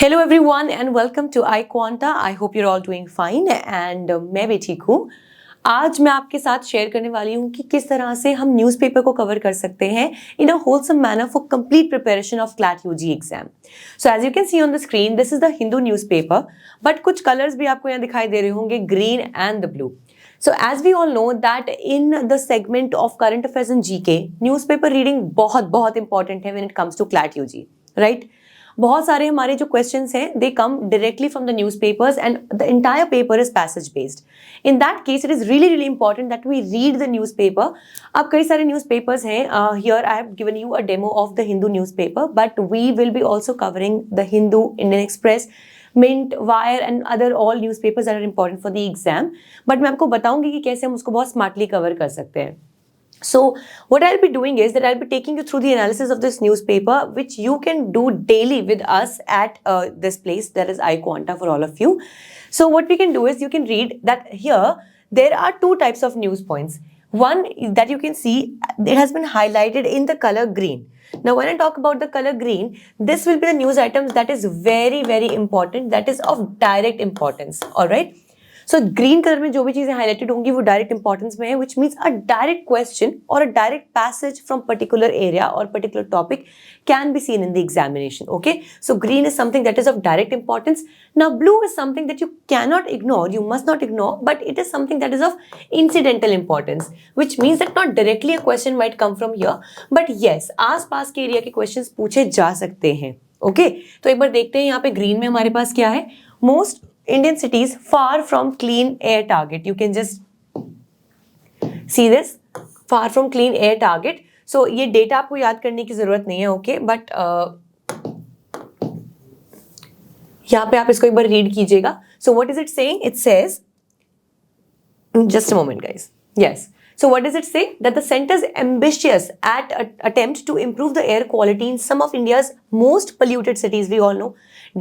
Hello everyone and welcome to iQuanta. I hope you're all doing fine and मैं भी ठीक हूँ। आज मैं आपके साथ शेयर करने वाली हूँ कि किस तरह से हम न्यूज़पेपर को कवर कर सकते हैं in a wholesome manner for complete preparation of CLAT UG exam. So as you can see on the screen this is the Hindu newspaper, but कुछ कलर्स भी आपको यहाँ दिखाई दे रहे होंगे, green and the blue. So as we all know that in the segment of current affairs and GK, newspaper reading बहुत important है when it comes to CLAT UG, right? बहुत सारे हमारे जो क्वेश्चंस हैं they come directly from the newspapers and the entire paper is passage based. In that case it is really important that we read the newspaper. अब कई सारे newspapers हैं, here I have given you a demo of the Hindu newspaper, but we will be also covering the Hindu, Indian Express, Mint, Wire and other all newspapers that are important for the exam. But मैं आपको बताऊंगी कि कैसे हम उसको बहुत smartly cover कर सकते हैं. So what I'll be doing is that I'll be taking you through the analysis of this newspaper, which you can do daily with us at this place, that is iQuanta for all of you. So what we can do is you can read that here there are two types of news points. One that you can see, it has been highlighted in the color green. Now when I talk about the color green, this will be the news items that is very important, that is of direct importance. All right. So green colour में जो भी चीजें highlighted होंगी वो direct importance में है, which means a direct question or a direct passage from particular area or particular topic can be seen in the examination. Okay, so green is something that is of direct importance. Now blue is something that you cannot ignore, you must not ignore, but it is something that is of incidental importance, which means that not directly a question might come from here, but yes, आस पास के area के questions पूछे जा सकते हैं. Okay, तो एक बार देखते हैं यहाँ पे ग्रीन में हमारे पास क्या है. Most Indian cities far from clean air target. You can just see this, far from clean air target. So ये डेटा आपको याद करने की जरूरत नहीं है, ओके, बट यहाँ पे आप इसको एक बार रीड कीजिएगा. So what is it saying? It says, just a moment guys, yes. So what does it say? That the center's ambitious attempt to improve the air quality in some of India's most polluted cities, we all know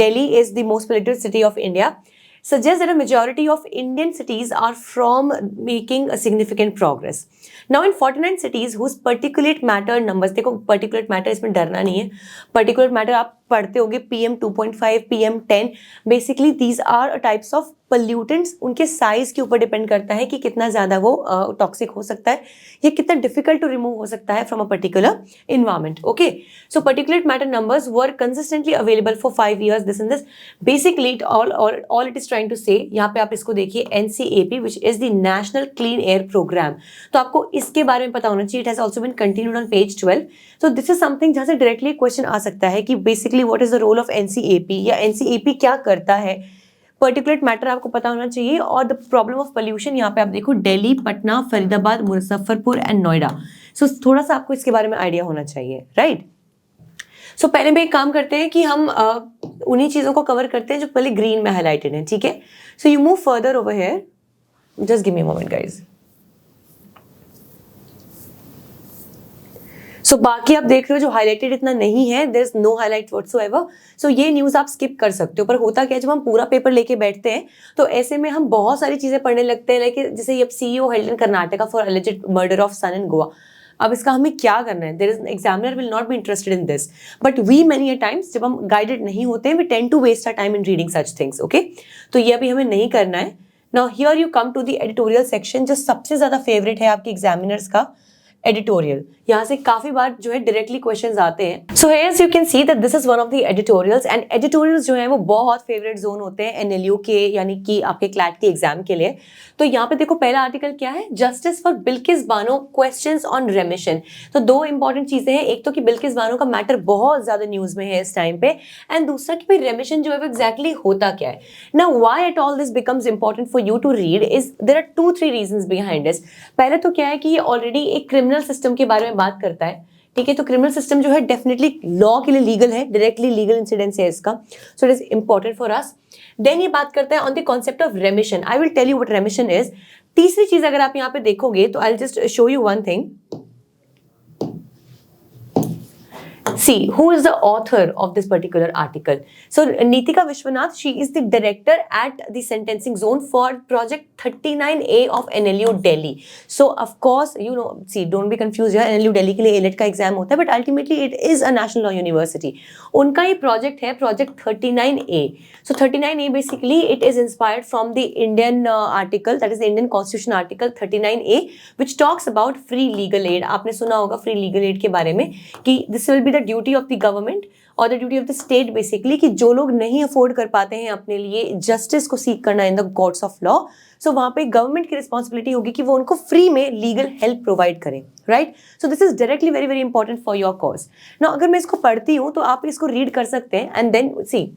Delhi is the most polluted city of India, suggests that a majority of Indian cities are from making a significant progress. Now in 49 cities whose particulate matter numbers, देखो particulate matter इसमें डरना नहीं है, particulate matter आप पढ़ते होगे PM 2.5, PM 10, basically these are types of pollutants. उनके size के ऊपर डिपेंड करता है कि कितना ज़्यादा वो टॉक्सिक हो सकता है या कितना डिफिकल्ट टू रिमूव हो सकता है from a particular environment. Okay, so particulate matter numbers were consistently available for 5 years, this and this. Basically all it is trying to say, यहाँ पे आप इसको देखिए, NCAP which is the National Clean Air Program, तो आपको इसके बारे में पता होना चाहिए. It has also been continued on page 12. So this is something जहाँ से डायरेक्टली क्वेश्चन आ सकता है कि basically what is the role of NCAP या NCAP क्या करता है. पर्टिकुलेट मैटर आपको पता होना चाहिए. और द प्रॉब्लम ऑफ पोल्यूशन, यहाँ पे आप देखो दिल्ली, पटना, फरीदाबाद, मुजफ्फरपुर एंड नोएडा. सो थोड़ा सा आपको इसके बारे में आइडिया होना चाहिए, राइट. सो पहले भी एक काम करते हैं कि हम उन्हीं चीजों को कवर करते हैं जो पहले ग्रीन में हाईलाइटेड है, ठीक है. So you move further over here, just give me a moment guys. So बाकी आप देख रहे हो जो हाईलाइटेड इतना नहीं है, there is no highlight whatsoever. So ये न्यूज़ आप स्किप कर सकते हो. पर होता क्या है, जब हम पूरा पेपर लेके बैठते हैं तो ऐसे में हम बहुत सारी चीजें पढ़ने लगते हैं, लाइक जैसे ये CEO held in Karnataka for alleged murder of son in Goa. अब इसका हमें क्या करना है? There is examiner will not be interested in this, but we many a times जब हम गाइडेड नहीं होते हैं, we tend to waste our time in reading such things. Okay, तो ये अभी हमें नहीं करना है. Now here you come to the editorial section, जो सबसे ज्यादा फेवरेट है आपके एग्जामिनर्स का. एडिटोरियल, यहाँ से काफी बार जो है डायरेक्टली क्वेश्चंस आते हैं. So here you can see that this is one of the editorials, and editorials जो है वो बहुत फेवरेट जोन होते हैं NLU के, यानी कि आपके क्लैट के एग्जाम के लिए. तो यहाँ पे देखो पहला आर्टिकल क्या है, justice for Bilkis Bano questions on रेमिशन. तो दो इंपॉर्टेंट चीजें हैं, एक तो कि बिल्किस बानो का मैटर बहुत ज्यादा न्यूज में है इस टाइम पे, एंड दूसरा कि भाई रेमिशन जो है वो एग्जैक्टली होता क्या है. Now why at all this becomes important for you to read is there are 2-3 reasons behind this. पहले तो क्या है कि ये ऑलरेडी एक क्रिमिनल सिस्टम के बारे में बात करता है, ठीक है. तो क्रिमिनल सिस्टम जो है डेफिनेटली लॉ के लिए लीगल है, डायरेक्टली लीगल इंसिडेंस है इसका. So it is important for us. Then ये बात करता है on the concept of remission. I will tell you what remission is. तीसरी चीज अगर आप यहाँ पे देखोगे तो I will just show you one thing. see who is the author of this particular article. So Neetika Vishwanath, she is the director at the sentencing zone for project 39A of NLU Delhi. So of course, you know, see, don't be confused here, NLU Delhi के लिए ALET का exam होता है, but ultimately it is a national law university. उनका ही project है project 39A. So 39A basically it is inspired from the Indian article, that is the Indian Constitution article 39A, which talks about free legal aid. आपने सुना होगा free legal aid के बारे में कि this will be the duty of the government और the duty of the state basically, कि जो लोग नहीं अफोर्ड कर पाते हैं अपने लिए जस्टिस को सीक करना in the courts of law, so वहां पे गवर्नमेंट की रिस्पॉन्सिबिलिटी होगी कि वो उनको फ्री में लीगल हेल्प प्रोवाइड करें, right. So this is directly very very important for your cause. Now अगर मैं इसको पढ़ती हूँ तो आप इसको रीड कर सकते हैं and then see.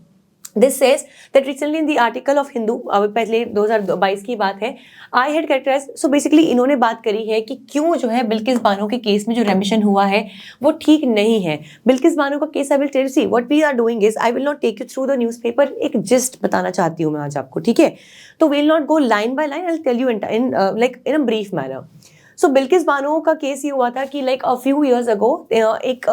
This says that recently in the article of Hindu, पहले 2022 की बात है, I had characterized, so basically इन्होंने बात करी है कि क्यों जो है बिल्किस बानो के केस में जो रेमिशन हुआ है वो ठीक नहीं है. बिल्किस बानो का case I will tell you, see what we are doing is I will not take you through the newspaper, एक जिस्ट बताना चाहती हूँ मैं आज आपको, ठीक है. तो we will not go line by line, I will tell you in like in a brief manner. So Bilkis Bano का केस ये हुआ था कि like a few years ago एक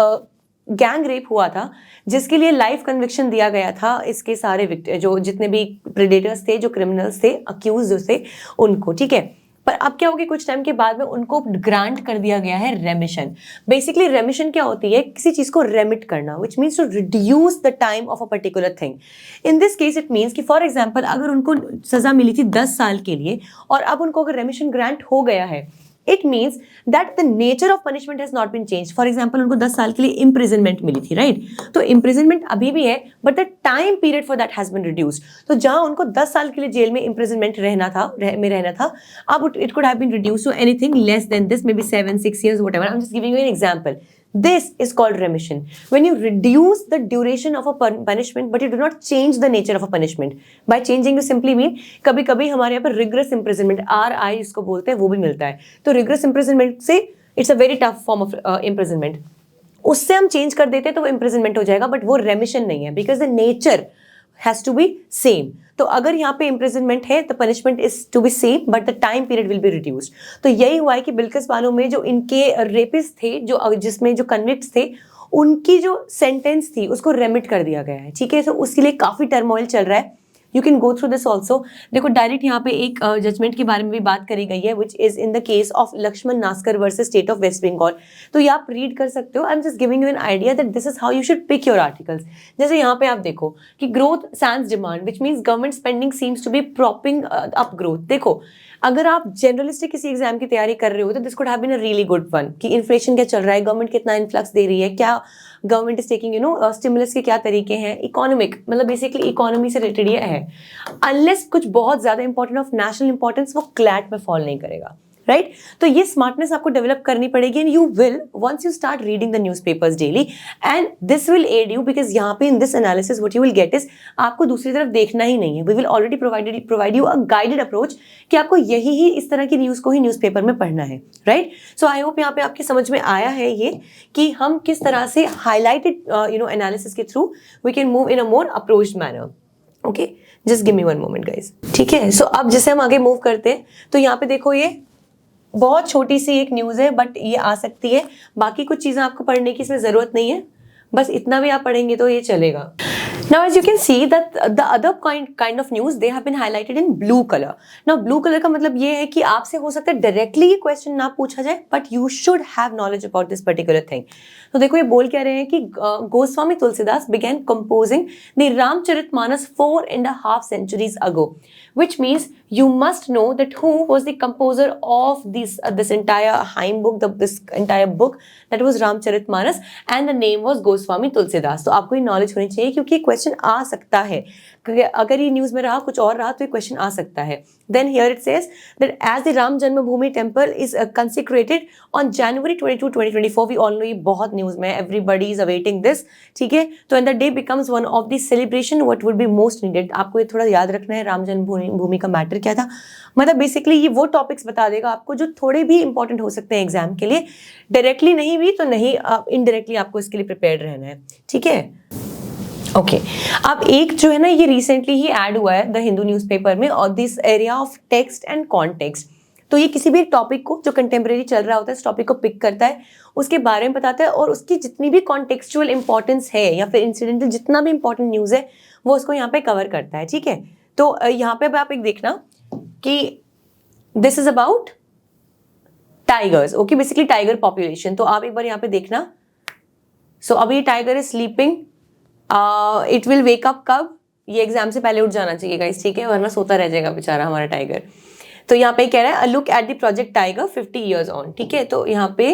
गैंग रेप हुआ था जिसके लिए लाइफ कन्विक्शन दिया गया था इसके सारे जो जितने भी प्रेडेटर्स थे, जो क्रिमिनल्स थे, अक्यूज थे उनको, ठीक है. पर अब क्या हो गया, कुछ टाइम के बाद में उनको ग्रांट कर दिया गया है रेमिशन. बेसिकली रेमिशन क्या होती है, किसी चीज को रेमिट करना, which means to reduce the time of a particular thing. In this case it means कि फॉर एग्जाम्पल अगर उनको सजा मिली थी 10 साल के लिए और अब उनको अगर रेमिशन ग्रांट हो गया है, it means that the nature of punishment has not been changed. For example, उनको 10 साल के लिए imprisonment मिली थी, right? तो imprisonment अभी भी है, but the time period for that has been reduced. तो जहाँ उनको 10 साल के लिए जेल में imprisonment रहना था, अब it could have been reduced to anything less than this, maybe 7-6 years, whatever. I'm just giving you an example. This is called remission. When you reduce the duration of a punishment, but you do not change the nature of a punishment. By changing, you simply mean कभी-कभी हमारे यहाँ पर rigorous imprisonment, RI इसको बोलते हैं, वो भी मिलता है. तो rigorous imprisonment से it's a very tough form of imprisonment. उससे हम change कर देते हैं तो वो imprisonment हो जाएगा, but वो remission नहीं है, because the nature has to be same. तो अगर यहाँ पे imprisonment है तो punishment is to be same but the time period will be reduced. तो यही हुआ है कि बिल्किस बानो में जो इनके रेपिस्ट थे, जो जिसमें जो कन्विक्ट्स थे, उनकी जो सेंटेंस थी उसको रेमिट कर दिया गया है, ठीक है. तो उसके लिए काफी टर्मोइल चल रहा है. You can go through this also. देखो डायरेक्ट यहाँ पे एक जजमेंट के बारे में भी बात करी गई है, which is in the case of Lakshman Naskar versus state of West Bengal. तो ये आप रीड कर सकते हो. I am just giving you an idea that this is how you should pick your articles. जैसे यहाँ पे आप देखो कि growth sans demand, which means government spending seems to be propping up growth. देखो अगर आप जनरलिस्टिक किसी एग्जाम की तैयारी कर रहे हो तो this could have been a really good one, कि इन्फ्लेशन क्या चल रहा है, गवर्नमेंट कितना इन्फ्लक्स दे रही है, क्या गवर्नमेंट इज टेकिंग स्टिमुलस के क्या तरीके हैं, इकोनॉमिक, मतलब बेसिकली इकोनॉमी से रिलेटेड ये है. अनलेस कुछ बहुत ज्यादा इंपॉर्टेंट ऑफ नेशनल इंपॉर्टेंस, वो क्लैट में फॉल नहीं करेगा, राइट. तो ये स्मार्टनेस आपको डेवलप करनी पड़ेगी and you will once you start reading the newspapers daily, and this will aid you, because यहाँ पे in this analysis what you will get is आपको दूसरी तरफ देखना ही नहीं है. We will already provide you a guided approach कि आपको यही ही इस तरह की न्यूज़ को ही न्यूज़पेपर में पढ़ना है, राइट. सो आई होप यहाँ पे आपकी समझ में आया है ये कि हम किस तरह से हाईलाइटेड एनालिसिस के through we can move in a more approached manner. Okay, just give me one moment guys, ठीक है. सो अब जैसे हम आगे मूव करते हैं तो यहाँ पे देखो ये बहुत छोटी सी एक न्यूज़ है बट ये आ सकती है. बाकी कुछ चीज़ें आपको पढ़ने की इसमें ज़रूरत नहीं है, बस इतना भी आप पढ़ेंगे तो ये चलेगा. Now as you can see that the other kind of news they have been highlighted in blue color. Now blue color का मतलब ये है कि आपसे हो सकता है डायरेक्टली ये क्वेश्चन ना पूछा जाए but you should have knowledge about this particular thing. तो देखो ये बोल क्या रहे हैं कि Goswami Tulsidas began composing the Ramcharitmanas 4.5 centuries ago, which means you must know that who was the composer of this entire hymn book, this entire book that was Ramcharitmanas, and the name was Goswami Tulsidas. तो आपको ये knowledge होनी चाहिए क्योंकि question आ सकता है. अगर ये न्यूज़ में रहा कुछ और रहा तो ये क्वेश्चन आ सकता है. Then here it says that as the Ram Janmabhoomi temple is consecrated on January 22, 2024, we all know ये बहुत न्यूज़ में, everybody is awaiting this, ठीक है. तो and the day becomes one of the celebration what would be most needed. आपको ये थोड़ा याद रखना है राम जन्मभूमि का मैटर क्या था. मतलब बेसिकली ये वो टॉपिक्स बता देगा आपको जो थोड़े भी इंपॉर्टेंट हो सकते हैं एग्जाम के लिए, डायरेक्टली नहीं भी तो नहीं, इनडायरेक्टली आपको इसके लिए प्रिपेयर्ड रहना है, ठीक है. ओके, अब एक जो है ना ये रिसेंटली ही ऐड हुआ है द हिंदू न्यूज़पेपर में, और this area of text and context. तो ये किसी भी एक टॉपिक को जो कंटेम्प्रेरी चल रहा होता है इस टॉपिक को पिक करता है, उसके बारे में बताता है और उसकी जितनी भी कॉन्टेक्चुअल इंपॉर्टेंस है या फिर इंसिडेंटल जितना भी इंपॉर्टेंट न्यूज़ है वो उसको यहाँ पे कवर करता है, ठीक है। तो यहाँ पे आप एक देखना कि this is about tigers, okay, basically tiger population. तो आप एक बार यहाँ पे देखना। सो अभी tiger is sleeping, it will wake up कब, ये एग्जाम से पहले उठ जाना चाहिए गाइस, ठीक है, वरना सोता रह जाएगा बेचारा हमारा टाइगर। तो यहाँ पे कह रहा है look at the project tiger 50 years on, ठीक है। तो यहाँ पे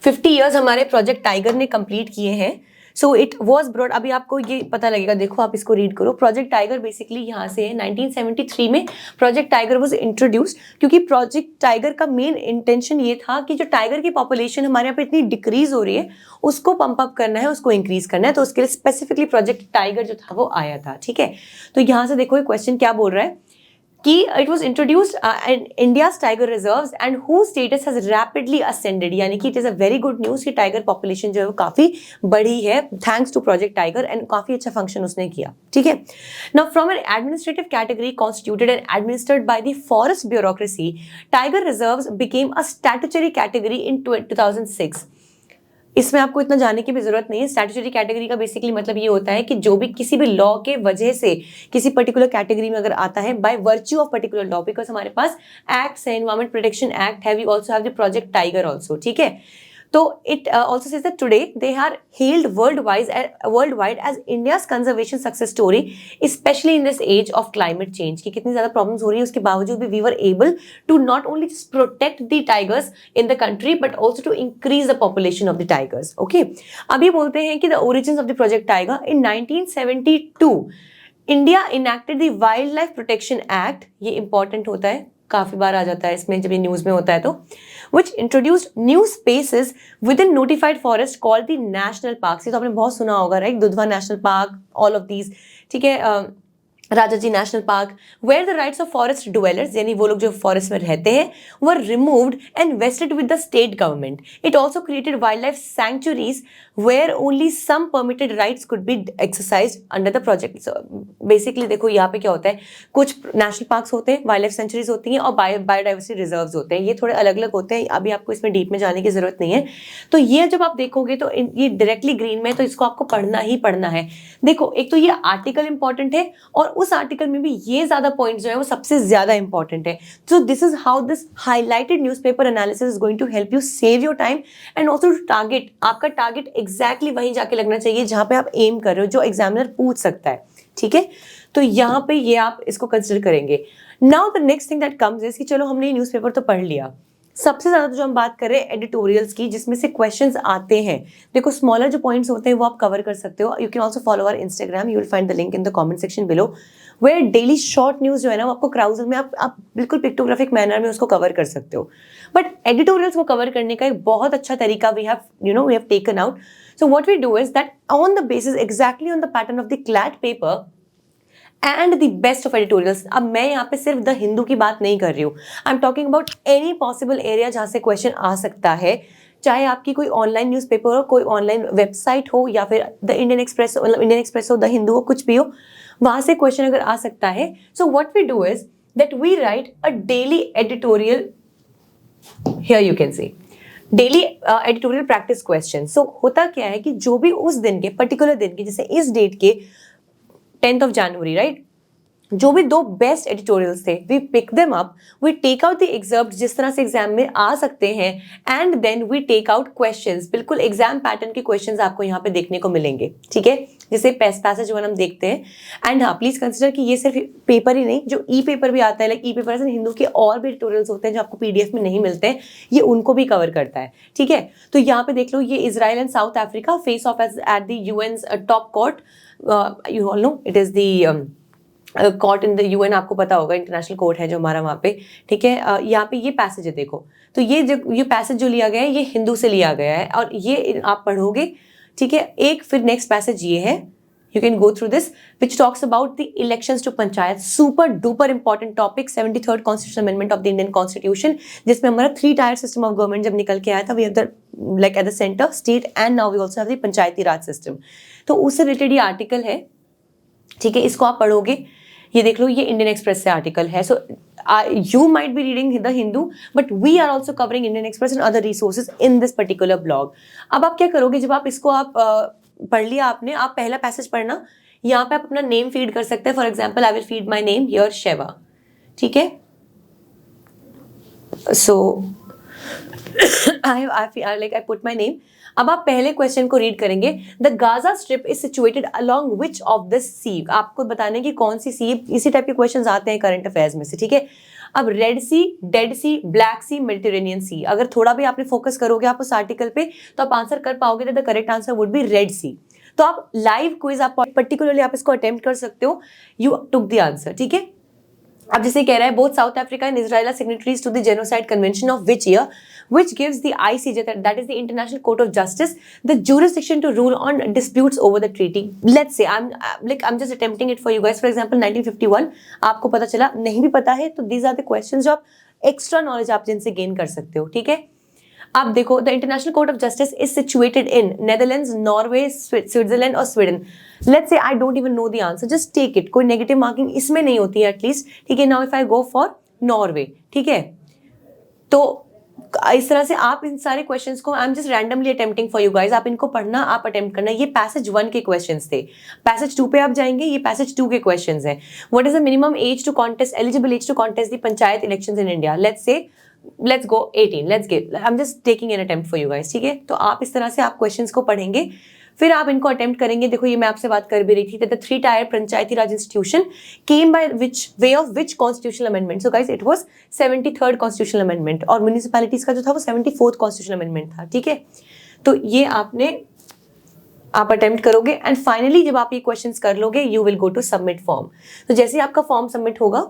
50 ईयर्स हमारे प्रोजेक्ट टाइगर ने कंप्लीट किए हैं। सो इट वॉज ब्रॉड, अभी आपको ये पता लगेगा, देखो आप इसको रीड करो। प्रोजेक्ट टाइगर बेसिकली यहाँ से 1973 में प्रोजेक्ट टाइगर वॉज इंट्रोड्यूस्ड, क्योंकि प्रोजेक्ट टाइगर का मेन इंटेंशन ये था कि जो टाइगर की पॉपुलेशन हमारे यहाँ पे इतनी डिक्रीज हो रही है उसको पंप अप करना है, उसको इंक्रीज करना है। तो उसके लिए स्पेसिफिकली प्रोजेक्ट टाइगर जो था वो आया था, ठीक है। तो यहाँ से देखो ये क्वेश्चन क्या बोल रहा है कि it was introduced in India's tiger reserves and who status has rapidly ascended, यानी कि it is a very good news कि टाइगर पॉपुलेशन जो है वो काफी बढ़ी है thanks to project tiger, and काफी अच्छा फंक्शन उसने किया, ठीक है। Now from an administrative category constituted and administered by the forest bureaucracy, tiger reserves became a statutory category in 2006। इसमें आपको इतना जानने की भी जरूरत नहीं है। स्टैट्यूटरी कैटेगरी का बेसिकली मतलब ये होता है कि जो भी किसी भी लॉ के वजह से किसी पर्टिकुलर कैटेगरी में अगर आता है by virtue of particular law, because हमारे पास एक्ट है, एनवायरमेंट प्रोटेक्शन एक्ट है, we also have the project tiger also, ठीक है। तो it also says that today they are held world wide as India's conservation success story, especially in this age of climate change, कि कितनी ज्यादा problems हो रही है उसके बावजूद भी we were able to not only protect the tigers in the country but also to increase the population of the tigers, okay. अब ये बोलते हैं कि the origin of the project tiger in 1972 India enacted the wildlife protection act, ये important होता है, काफी बार आ जाता है इसमें जब ये न्यूज में होता है तो, which introduced new spaces within notified forest called the national parks। ये तो आपने बहुत सुना होगा, right, Dudhwa national park, all of these, ठीक है, Rajaji national park, where the rights of forest dwellers, यानी वो लोग जो फॉरेस्ट में रहते हैं, were removed and vested with the state government. It also created wildlife sanctuaries where only some permitted rights could be exercise under the project. Basically देखो यहाँ पे क्या होता है, कुछ नेशनल पार्क्स होते हैं, वाइल्ड लाइफ सेंचुरीज होती हैं और बायोडाइवर्सिटी रिजर्व्स होते हैं, ये थोड़े अलग अलग होते हैं, अभी आपको इसमें डीप में जाने की जरूरत नहीं है। तो ये जब आप देखोगे तो ये डायरेक्टली ग्रीन में, तो इसको आपको पढ़ना ही पढ़ना है। देखो एक तो ये आर्टिकल इंपॉर्टेंट है और उस आर्टिकल में भी ये ज्यादा पॉइंट्स जो है वो सबसे ज्यादा इंपॉर्टेंट है। So this is how this highlighted newspaper analysis is going to help you save your time and also to target, आपका टारगेट एग्जैक्टली वहीं जाके लगना चाहिए जहां पे आप एम कर रहे हो, जो एग्जामिनर पूछ सकता है, ठीक है। तो यहाँ पे ये आप इसको कंसिडर करेंगे। Now the next thing that comes is कि चलो हमने ये न्यूज़पेपर तो पढ़ लिया, सबसे ज्यादा जो हम बात कर रहे हैं एडिटोरियल्स की, जिसमें से क्वेश्चंस आते हैं। देखो स्मॉलर जो पॉइंट्स होते हैं वो आप कवर कर सकते हो। You can also follow our Instagram, you will find the link in the comment section below, where daily short news जो है ना वो आपको क्राउजल में आप बिल्कुल पिक्टोग्राफिक मैनर में उसको कवर कर सकते हो। बट एडिटोरियल्स को कवर करने का एक बहुत अच्छा तरीका we have taken out. So what we do is that on the basis exactly on the pattern of the CLAT paper and the best of editorials. अब मैं यहाँ पे सिर्फ द हिंदू की बात नहीं कर रही हूँ, I am talking about any possible area जहाँ से क्वेश्चन आ सकता है, चाहे आपकी कोई ऑनलाइन न्यूज़पेपर हो, कोई ऑनलाइन वेबसाइट हो, या फिर द इंडियन एक्सप्रेस, मतलब इंडियन एक्सप्रेस हो, द हिंदू हो, कुछ भी हो, वहाँ से क्वेश्चन अगर आ सकता है। So what we do is that we write a daily editorial, here you can see daily editorial practice question. So होता क्या है कि जो भी उस दिन के पर्टिकुलर दिन के, जैसे इस डेट के 10th of January, राइट, जो भी दो बेस्ट एडिटोरियल्स थे, we pick them up, we take out the excerpt जिस तरह से एग्जाम में आ सकते हैं, and then we take out questions, बिल्कुल एग्जाम पैटर्न के क्वेश्चंस आपको यहाँ पे देखने को मिलेंगे, ठीक है, जैसे पैसेज वन हम देखते हैं। एंड हाँ, प्लीज कंसिडर कि ये सिर्फ पेपर ही नहीं, जो ई पेपर भी आता है, लाइक ई पेपर हिंदू के और भी एडिटोरियल्स होते हैं जो आपको पीडीएफ में नहीं मिलते हैं, ये उनको भी कवर करता है, ठीक है। तो यहाँ पे देख लो, ये Israel and South Africa face off at the UN's top court, you all know it is the court in the UN, आपको पता होगा इंटरनेशनल कोर्ट है जो हमारा वहाँ पे, ठीक है। यहाँ पे ये पैसेज है, देखो, तो ये पैसेज जो लिया गया है ये हिंदू से लिया गया है और ये आप पढ़ोगे, ठीक है। एक फिर नेक्स्ट पैसेज ये है, you can go through this, which talks about the elections to panchayat, super duper important topic, 73rd constitutional amendment of the Indian constitution, जिसमें हमारा 3 टायर सिस्टम ऑफ गवर्नमेंट जब निकल के आया था, we have the like at the center state and now we also have the Panchayati Raj system. तो उससे related ये आर्टिकल है, ठीक है, इसको आप पढ़ोगे। ये देख लो, ये इंडियन एक्सप्रेस से आर्टिकल है। सो you might be reading the Hindu, but we are also covering Indian Express and other resources in this particular blog. अब आप क्या करोगे, जब आप इसको आप पढ़ लिया आपने, आप पहला पैसेज पढ़ना, यहाँ पे आप अपना नेम फीड कर सकते हैं. For example I will feed my name here शेवा. ठीक है, सो I put my name. अब आप पहले क्वेश्चन को रीड करेंगे. The Gaza strip is situated along which of the sea. आपको बताने की कौन सी सी. इसी टाइप के क्वेश्चंस आते हैं करंट अफेयर्स में से. ठीक है, अब रेड सी, डेड सी, ब्लैक सी, मेडिटेरेनियन सी, अगर थोड़ा भी आपने फोकस करोगे आप उस आर्टिकल पे तो आप आंसर कर पाओगे. The correct answer would be red sea. तो आप लाइव क्विज आप पर्टिकुलरली आप इसको अटेम्प्ट कर सकते हो. You took the answer. ठीक है, अब जैसे कह रहा है both South Africa and Israel are signatories to the genocide convention of which year, which gives the ICJ, that is the International Court of Justice, the jurisdiction to rule on disputes over the treaty. Let's say I'm just attempting it for you guys. For example 1951 आपको पता चला, नहीं भी पता है तो these are the questions जो आप एक्स्ट्रा नॉलेज आप जिनसे गेन कर सकते हो. ठीक है, आप देखो the international court of justice is situated in Netherlands, Norway, Switzerland और Sweden. Let's say I don't even know the answer, just take it. कोई नेगेटिव मार्किंग इसमें नहीं होती है एटलीस्ट. ठीक है, now if I go for Norway. ठीक है, तो इस तरह से आप इन सारे क्वेश्चंस को आई am just randomly attempting for you guys. आप इनको पढ़ना, आप अटेम्प्ट करना. ये पैसेज 1 के क्वेश्चंस थे. पैसेज 2 पे आप जाएंगे, ये पैसेज 2 के क्वेश्चंस हैं. What is the minimum age to contest, eligible age to contest the panchayat elections in India. Let's go 18. Let's give, I am just taking an attempt for you guys. ठीक है, तो आप इस तरह से आप क्वेश्चंस को पढ़ेंगे, फिर आप इनको अटेम्प्ट करेंगे. देखो ये मैं आपसे बात कर भी रही थी. The 3 tyre Panchayati Raj institution came by which way of which constitutional amendment. So guys it was 73rd constitutional amendment और म्युनिसिपैलिटीज का जो था वो 74th कॉन्स्टिट्यूशनल अमेंडमेंट था. ठीक है, तो ये आप अटेम्प्ट करोगे एंड फाइनली जब आप ये क्वेश्चंस कर लोगे you will go to submit form. तो जैसे आपका फॉर्म सबमिट होगा,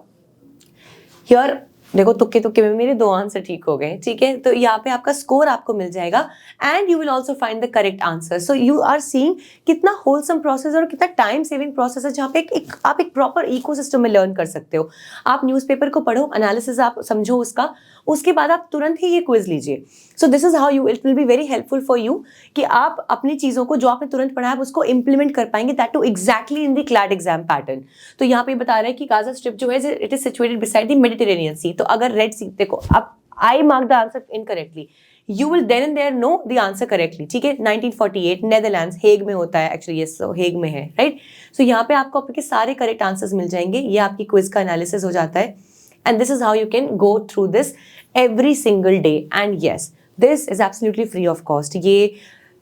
हियर देखो तुक्के तुक्के में मेरे 2 आंसर ठीक हो गए. ठीक है, तो यहाँ पे आपका स्कोर आपको मिल जाएगा and you will also find the correct answer. So you are seeing कितना होलसम प्रोसेस और कितना टाइम सेविंग प्रोसेस है, जहाँ पे आप एक प्रॉपर इकोसिस्टम में लर्न कर सकते हो. आप न्यूज़पेपर को पढ़ो, एनालिसिस आप समझो उसका, उसके बाद आप तुरंत ही ये क्विज लीजिए. सो this is how you, it will be very helpful for you कि आप अपनी चीज़ों को जो आपने तुरंत पढ़ा है आप उसको इंप्लीमेंट कर पाएंगे, that too exactly in the CLAT exam pattern. तो यहाँ पे बता रहे हैं कि गाजा स्ट्रिप जो है it is situated beside the Mediterranean sea. तो अगर रेड सी, देखो अब I mark the answer incorrectly, you will then and there know the answer correctly. ठीक है, 1948 नेदरलैंड्स, हेग में होता है एक्चुअली. यस, हेग में है, राइट. सो यहाँ पे आपको आपके सारे करेक्ट आंसर्स मिल जाएंगे. ये आपकी क्विज का एनालिसिस हो जाता है and this is how you can go through this every single day. And yes, this is absolutely free of cost. ये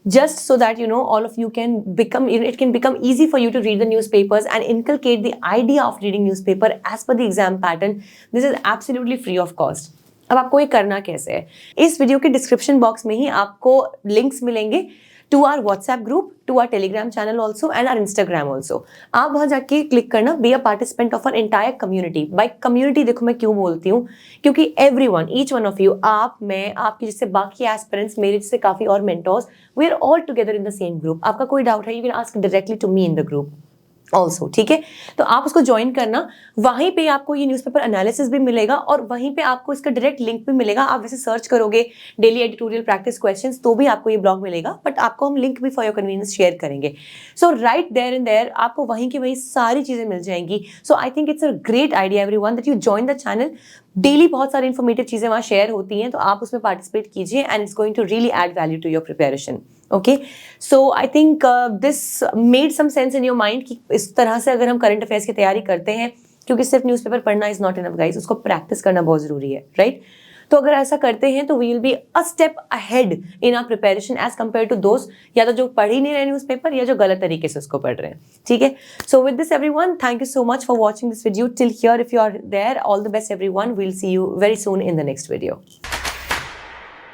just so that you know all of you can become, it can become easy for you to read the newspapers and inculcate the idea of reading newspaper as per the exam pattern. This is absolutely free of cost. अब आपको ये करना कैसे है, इस video के description box में ही आपको लिंक्स मिलेंगे to our WhatsApp group, to our Telegram channel also and our Instagram also. आप वहाँ जाके क्लिक करना, be a participant of our entire community. By community देखो मैं क्यों बोलती हूँ, क्योंकि everyone, each one of you, आप, मैं, आपके जैसे बाकी aspirants, मेरे जैसे काफ़ी और mentors, we are all together in the same group. आपका कोई डाउट है, you can ask directly to me in the group. Also. ठीक है, तो आप उसको ज्वाइन करना, वहीं पे आपको ये न्यूज़पेपर एनालिसिस भी मिलेगा और वहीं पे आपको इसका डायरेक्ट लिंक भी मिलेगा. आप वैसे सर्च करोगे डेली एडिटोरियल प्रैक्टिस क्वेश्चंस तो भी आपको ये ब्लॉग मिलेगा, बट आपको हम लिंक भी फॉर योर कन्वीनियंस शेयर करेंगे. So right there and there आपको वहीं की वहीं सारी चीज़ें मिल जाएंगी. So I think it's a great idea everyone that you join the channel. Daily बहुत सारी इन्फॉर्मेटिव चीज़ें वहाँ शेयर होती हैं, तो आप उसमें पार्टिसिपेट कीजिए and it's going to really add value to your preparation. Okay, so I think this made some sense in your mind कि इस तरह से अगर हम करंट अफेयर्स की तैयारी करते हैं, क्योंकि सिर्फ न्यूज़पेपर पढ़ना इज नॉट इनफ गाइस, उसको प्रैक्टिस करना बहुत ज़रूरी है, राइट. तो अगर ऐसा करते हैं तो we will be a step ahead in our preparation as compare to दोस्त या तो जो पढ़ ही नहीं रहे न्यूज़पेपर या जो गलत तरीके से उसको पढ़ रहे हैं. ठीक है, so with this everyone, thank you so much for watching this video till here. If you are there, all the best everyone. We will see you very soon in the next video.